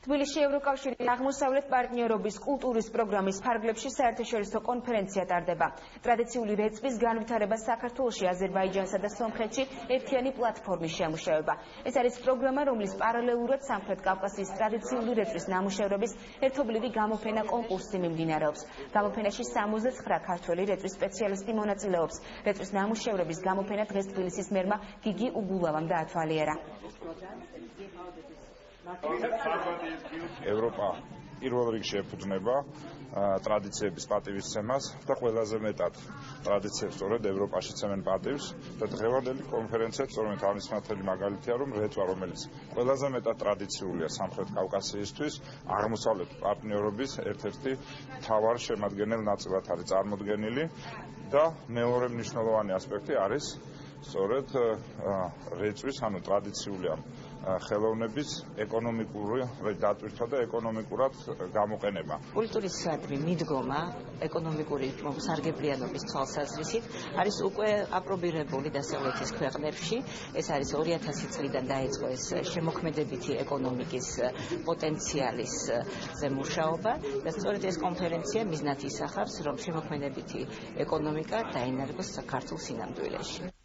თბილისში ევროკავშირის აღმოსავლეთ პარტნიორობის კულტურის პროგრამის ფარგლებში საერთაშორისო კონფერენცია ტარდება. ტრადიციული რეწვის განვითარება საქართველოში, აზერბაიჯანსა და სომხეთში ერთიანი პლატფორმის შემუშავება. ეს არის პროგრამა, რომლის პარალელურად სამხრეთ კავკასიის ტრადიციული რეწვის ნამუშევრების ერთობლივი გამოფენა კონკურსი მიმდინარეობს. გამოფენაში 69 ქართველი რეწვის სპეციალისტი მონაწილეობს. რეწვის ნამუშევრების გამოფენა დღეს თბილისის მერმა გიგი უგულავამ დაათვალიერა. ევროპა პირველ რიგში ეფუძნება ტრადიციების პატივისცემას და ყველაზე მეტად ტრადიციებს სწორედ ევროპაში ცემენ პატივს და დღევანდელი კონფერენცია სწორედ ამის მათელი მაგალითია, რომ რეწვა, რომელიც ყველაზე მეტად ტრადიციულია სამხრეთ კავკასიისთვის, აღმოსავლეთ პარტნიორობის ერთ-ერთი მთავარ შემადგენელ ნაწილად არის წარმოდგენილი და მეორე მნიშვნელოვანი ასპექტი არის სწორედ რეწვის, ანუ ტრადიციული ხელოვნების ეკონომიკური დატვირთვა და ეკონომიკურად გამოყენება. კულტურისადმი მიდგომა ეკონომიკური სარგებლიანობის თვალსაზრისით არის უკვე აპრობირებული დასავლეთის ქვეყნებში. ეს არის 2000 წლიდან დაიწყო ეს შემოქმედებითი ეკონომიკის პოტენციალის მუშაობა და სწორედ ეს კონფერენცია მიზნად ისახავს, რომ შემოქმედებითი ეკონომიკა დაინერგოს საქართველოს სინამდვილეში.